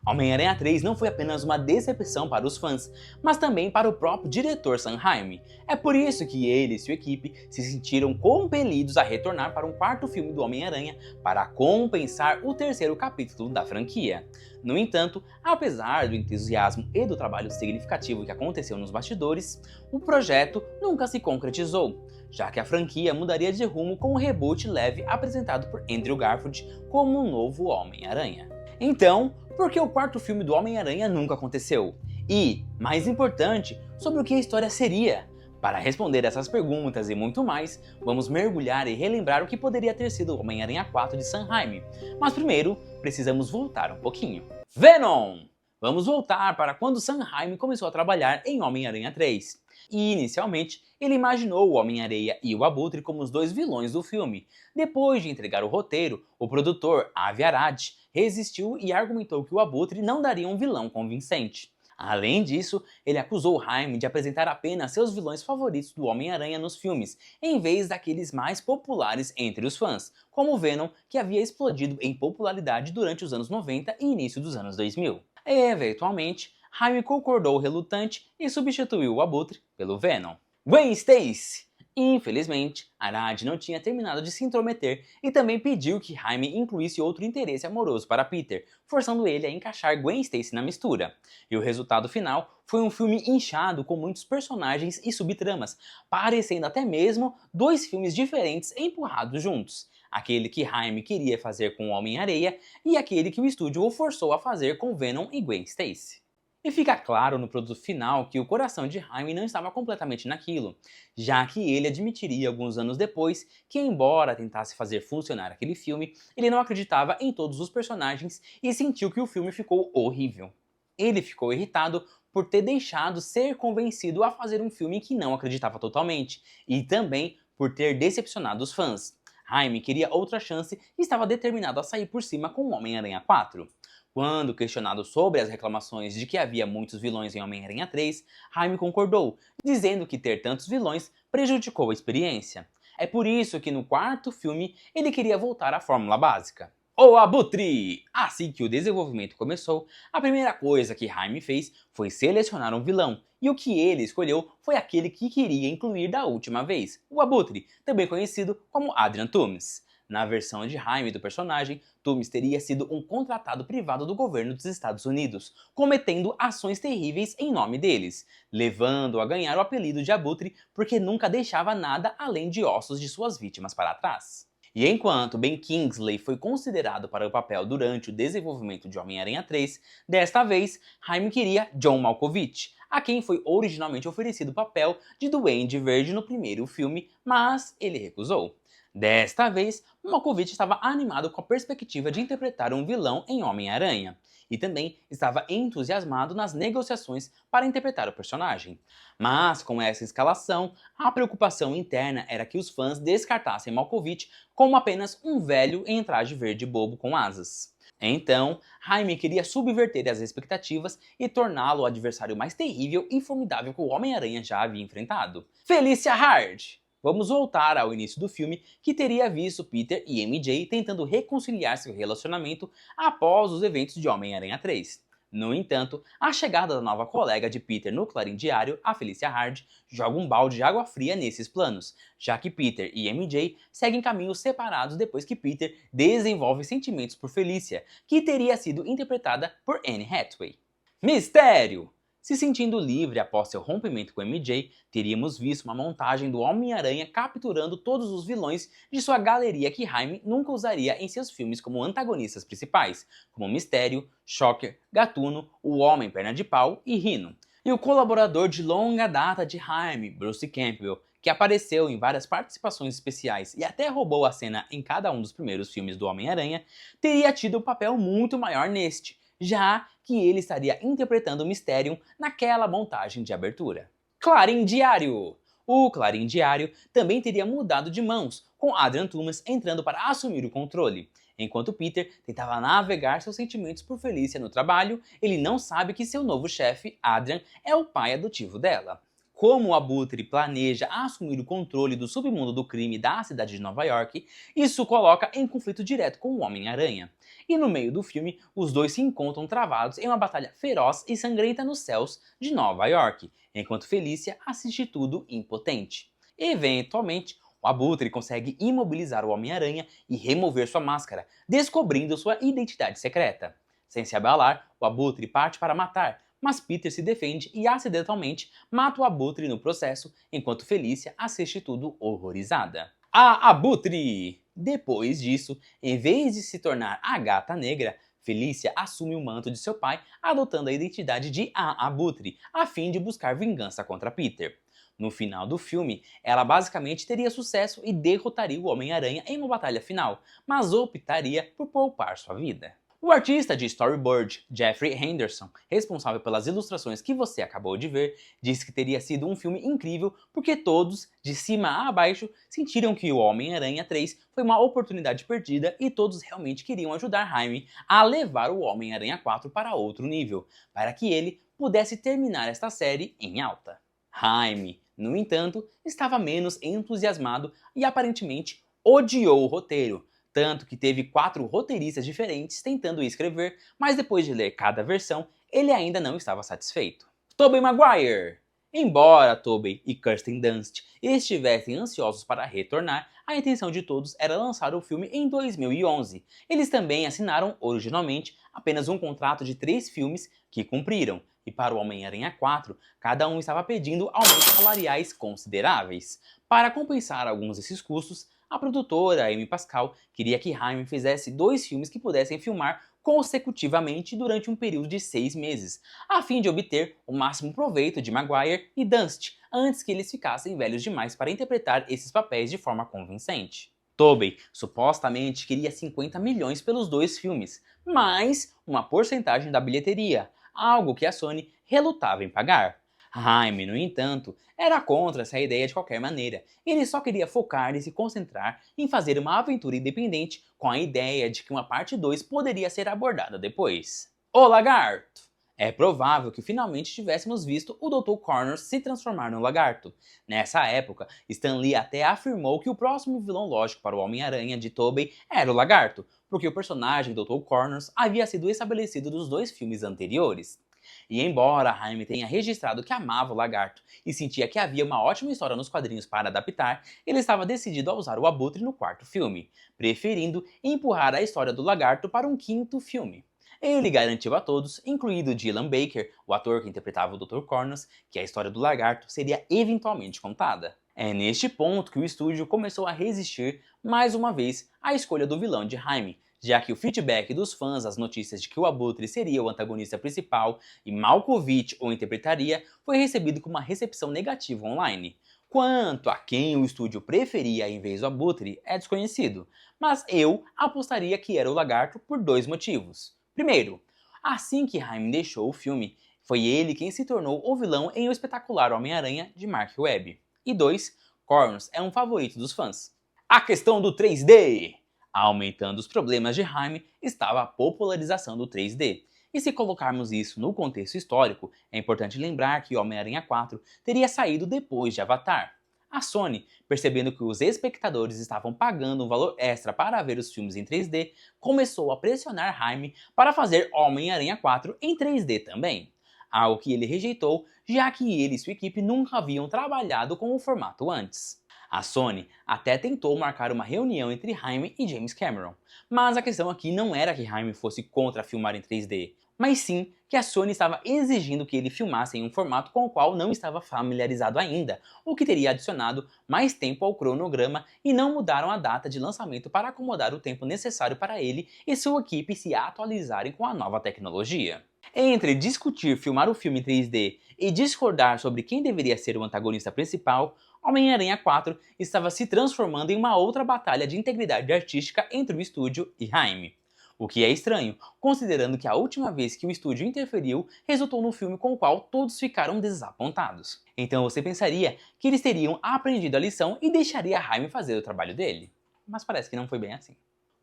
Homem-Aranha 3 não foi apenas uma decepção para os fãs, mas também para o próprio diretor Sam Raimi. É por isso que ele e sua equipe se sentiram compelidos a retornar para um quarto filme do Homem-Aranha para compensar o terceiro capítulo da franquia. No entanto, apesar do entusiasmo e do trabalho significativo que aconteceu nos bastidores, o projeto nunca se concretizou, já que a franquia mudaria de rumo com um reboot leve apresentado por Andrew Garfield como um novo Homem-Aranha. Então, por que o quarto filme do Homem-Aranha nunca aconteceu? E, mais importante, sobre o que a história seria? Para responder essas perguntas e muito mais, vamos mergulhar e relembrar o que poderia ter sido o Homem-Aranha 4 de Sam Raimi. Mas primeiro, precisamos voltar um pouquinho. Venom! Vamos voltar para quando Sam Raimi começou a trabalhar em Homem-Aranha 3. E, inicialmente, ele imaginou o Homem-Areia e o Abutre como os dois vilões do filme. Depois de entregar o roteiro, o produtor, Avi Arad, resistiu e argumentou que o Abutre não daria um vilão convincente. Além disso, ele acusou Raimi de apresentar apenas seus vilões favoritos do Homem-Aranha nos filmes, em vez daqueles mais populares entre os fãs, como Venom, que havia explodido em popularidade durante os anos 90 e início dos anos 2000. Eventualmente, Raimi concordou relutante e substituiu o Abutre pelo Venom. Gwen Stacy! Infelizmente, Arad não tinha terminado de se intrometer e também pediu que Raimi incluísse outro interesse amoroso para Peter, forçando ele a encaixar Gwen Stacy na mistura. E o resultado final foi um filme inchado com muitos personagens e subtramas, parecendo até mesmo dois filmes diferentes empurrados juntos. Aquele que Raimi queria fazer com o Homem-Areia e aquele que o estúdio o forçou a fazer com Venom e Gwen Stacy. E fica claro no produto final que o coração de Raimi não estava completamente naquilo, já que ele admitiria alguns anos depois que, embora tentasse fazer funcionar aquele filme, ele não acreditava em todos os personagens e sentiu que o filme ficou horrível. Ele ficou irritado por ter deixado ser convencido a fazer um filme que não acreditava totalmente, e também por ter decepcionado os fãs. Raimi queria outra chance e estava determinado a sair por cima com o Homem-Aranha 4. Quando questionado sobre as reclamações de que havia muitos vilões em Homem-Aranha 3, Raimi concordou, dizendo que ter tantos vilões prejudicou a experiência. É por isso que no quarto filme ele queria voltar à fórmula básica. O Abutre! Assim que o desenvolvimento começou, a primeira coisa que Raimi fez foi selecionar um vilão, e o que ele escolheu foi aquele que queria incluir da última vez, o Abutre, também conhecido como Adrian Toomes. Na versão de Raimi do personagem, Toomes teria sido um contratado privado do governo dos Estados Unidos, cometendo ações terríveis em nome deles, levando-o a ganhar o apelido de Abutre porque nunca deixava nada além de ossos de suas vítimas para trás. E enquanto Ben Kingsley foi considerado para o papel durante o desenvolvimento de Homem-Aranha 3, desta vez Raimi queria John Malkovich, a quem foi originalmente oferecido o papel de Duende Verde no primeiro filme, mas ele recusou. Desta vez, Malkovich estava animado com a perspectiva de interpretar um vilão em Homem-Aranha, e também estava entusiasmado nas negociações para interpretar o personagem. Mas com essa escalação, a preocupação interna era que os fãs descartassem Malkovich como apenas um velho em traje verde bobo com asas. Então, Raimi queria subverter as expectativas e torná-lo o adversário mais terrível e formidável que o Homem-Aranha já havia enfrentado. Felicia Hard! Vamos voltar ao início do filme, que teria visto Peter e MJ tentando reconciliar seu relacionamento após os eventos de Homem-Aranha 3. No entanto, a chegada da nova colega de Peter no Clarim Diário, a Felicia Hard, joga um balde de água fria nesses planos, já que Peter e MJ seguem caminhos separados depois que Peter desenvolve sentimentos por Felicia, que teria sido interpretada por Anne Hathaway. Mistério! Se sentindo livre após seu rompimento com MJ, teríamos visto uma montagem do Homem-Aranha capturando todos os vilões de sua galeria que Raimi nunca usaria em seus filmes como antagonistas principais, como Mistério, Shocker, Gatuno, o Homem Perna de Pau e Rhino. E o colaborador de longa data de Raimi, Bruce Campbell, que apareceu em várias participações especiais e até roubou a cena em cada um dos primeiros filmes do Homem-Aranha, teria tido um papel muito maior neste, já que ele estaria interpretando o Mysterium naquela montagem de abertura. Clarim Diário! O Clarim Diário também teria mudado de mãos, com Adrian Toomes entrando para assumir o controle. Enquanto Peter tentava navegar seus sentimentos por Felicia no trabalho, ele não sabe que seu novo chefe, Adrian, é o pai adotivo dela. como o Abutre planeja assumir o controle do submundo do crime da cidade de Nova York, isso coloca em conflito direto com o Homem-Aranha. E no meio do filme, os dois se encontram travados em uma batalha feroz e sangrenta nos céus de Nova York, enquanto Felícia assiste tudo impotente. Eventualmente, o Abutre consegue imobilizar o Homem-Aranha e remover sua máscara, descobrindo sua identidade secreta. Sem se abalar, o Abutre parte para matar, mas Peter se defende e acidentalmente mata o Abutre no processo, enquanto Felícia assiste tudo horrorizada. A Abutre! Depois disso, em vez de se tornar a Gata Negra, Felícia assume o manto de seu pai, adotando a identidade de a Abutre, a fim de buscar vingança contra Peter. No final do filme, ela basicamente teria sucesso e derrotaria o Homem-Aranha em uma batalha final, mas optaria por poupar sua vida. O artista de storyboard, Jeffrey Henderson, responsável pelas ilustrações que você acabou de ver, disse que teria sido um filme incrível porque todos, de cima a baixo, sentiram que o Homem-Aranha 3 foi uma oportunidade perdida e todos realmente queriam ajudar Raimi a levar o Homem-Aranha 4 para outro nível, para que ele pudesse terminar esta série em alta. Raimi, no entanto, estava menos entusiasmado e aparentemente odiou o roteiro, tanto que teve 4 roteiristas diferentes tentando escrever, mas depois de ler cada versão, ele ainda não estava satisfeito. Tobey Maguire! Embora Tobey e Kirsten Dunst estivessem ansiosos para retornar, a intenção de todos era lançar o filme em 2011. Eles também assinaram, originalmente, apenas um contrato de 3 filmes que cumpriram, e para o Homem-Aranha 4, cada um estava pedindo aumentos salariais consideráveis. Para compensar alguns desses custos, a produtora Amy Pascal queria que Raimi fizesse 2 filmes que pudessem filmar consecutivamente durante um período de 6 meses, a fim de obter o máximo proveito de Maguire e Dunst, antes que eles ficassem velhos demais para interpretar esses papéis de forma convincente. Tobey supostamente queria 50 milhões pelos 2 filmes, mais uma porcentagem da bilheteria, algo que a Sony relutava em pagar. Raimi, no entanto, era contra essa ideia de qualquer maneira. Ele só queria focar e se concentrar em fazer uma aventura independente com a ideia de que uma parte 2 poderia ser abordada depois. O Lagarto! É provável que finalmente tivéssemos visto o Dr. Connors se transformar no Lagarto. Nessa época, Stan Lee até afirmou que o próximo vilão lógico para o Homem-Aranha de Tobey era o Lagarto, porque o personagem Dr. Connors havia sido estabelecido nos 2 filmes anteriores. E embora Raimi tenha registrado que amava o Lagarto e sentia que havia uma ótima história nos quadrinhos para adaptar, ele estava decidido a usar o Abutre no 4º filme, preferindo empurrar a história do Lagarto para um 5º filme. Ele garantiu a todos, incluindo Dylan Baker, o ator que interpretava o Dr. Connors, que a história do Lagarto seria eventualmente contada. É neste ponto que o estúdio começou a resistir, mais uma vez, à escolha do vilão de Raimi, já que o feedback dos fãs às notícias de que o Abutre seria o antagonista principal e Malkovich o interpretaria foi recebido com uma recepção negativa online. Quanto a quem o estúdio preferia em vez do Abutre é desconhecido, mas eu apostaria que era o Lagarto por 2 motivos. Primeiro, assim que Raimi deixou o filme, foi ele quem se tornou o vilão em O Espetacular Homem-Aranha de Mark Webb. E 2, Connors é um favorito dos fãs. A questão do 3D! Aumentando os problemas de Raimi estava a popularização do 3D. E se colocarmos isso no contexto histórico, é importante lembrar que Homem-Aranha 4 teria saído depois de Avatar. A Sony, percebendo que os espectadores estavam pagando um valor extra para ver os filmes em 3D, começou a pressionar Raimi para fazer Homem-Aranha 4 em 3D também. Algo que ele rejeitou, já que ele e sua equipe nunca haviam trabalhado com o formato antes. A Sony até tentou marcar uma reunião entre Raimi e James Cameron, mas a questão aqui não era que Raimi fosse contra filmar em 3D, mas sim que a Sony estava exigindo que ele filmasse em um formato com o qual não estava familiarizado ainda, o que teria adicionado mais tempo ao cronograma, e não mudaram a data de lançamento para acomodar o tempo necessário para ele e sua equipe se atualizarem com a nova tecnologia. Entre discutir filmar o filme em 3D e discordar sobre quem deveria ser o antagonista principal, Homem-Aranha 4 estava se transformando em uma outra batalha de integridade artística entre o estúdio e Raimi. O que é estranho, considerando que a última vez que o estúdio interferiu resultou no filme com o qual todos ficaram desapontados. Então você pensaria que eles teriam aprendido a lição e deixaria Raimi fazer o trabalho dele. Mas parece que não foi bem assim.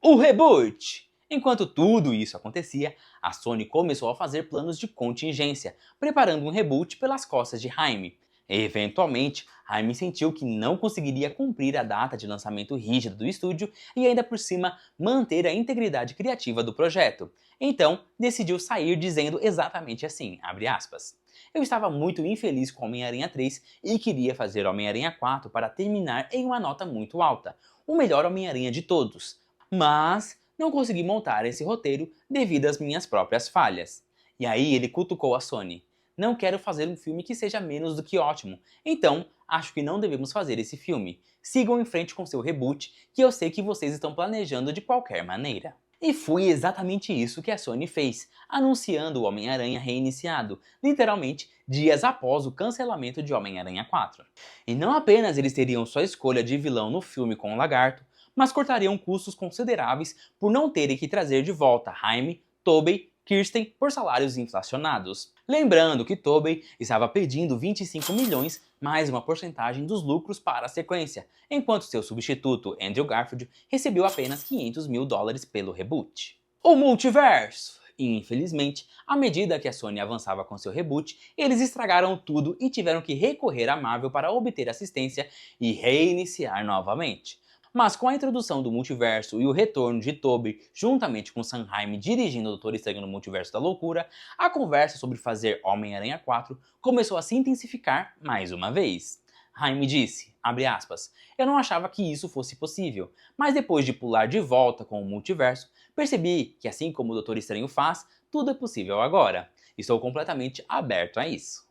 O reboot! Enquanto tudo isso acontecia, a Sony começou a fazer planos de contingência, preparando um reboot pelas costas de Raimi. Eventualmente, Raimi sentiu que não conseguiria cumprir a data de lançamento rígida do estúdio e ainda por cima manter a integridade criativa do projeto. Então, decidiu sair dizendo exatamente assim, abre aspas. Eu estava muito infeliz com Homem-Aranha 3 e queria fazer Homem-Aranha 4 para terminar em uma nota muito alta, o melhor Homem-Aranha de todos. Mas não consegui montar esse roteiro devido às minhas próprias falhas. E aí ele cutucou a Sony. Não quero fazer um filme que seja menos do que ótimo, então acho que não devemos fazer esse filme. Sigam em frente com seu reboot, que eu sei que vocês estão planejando de qualquer maneira. E foi exatamente isso que a Sony fez, anunciando o Homem-Aranha reiniciado, literalmente dias após o cancelamento de Homem-Aranha 4. E não apenas eles teriam sua escolha de vilão no filme com o Lagarto, mas cortariam custos consideráveis por não terem que trazer de volta Jaime, Tobey, Kirsten por salários inflacionados. Lembrando que Tobey estava pedindo 25 milhões mais uma porcentagem dos lucros para a sequência, enquanto seu substituto Andrew Garfield recebeu apenas 500 mil dólares pelo reboot. O multiverso! Infelizmente, à medida que a Sony avançava com seu reboot, eles estragaram tudo e tiveram que recorrer à Marvel para obter assistência e reiniciar novamente. Mas com a introdução do multiverso e o retorno de Tobey juntamente com Sam Raimi dirigindo o Doutor Estranho no Multiverso da Loucura, a conversa sobre fazer Homem-Aranha 4 começou a se intensificar mais uma vez. Raimi disse, abre aspas, eu não achava que isso fosse possível, mas depois de pular de volta com o multiverso, percebi que assim como o Doutor Estranho faz, tudo é possível agora. Estou completamente aberto a isso.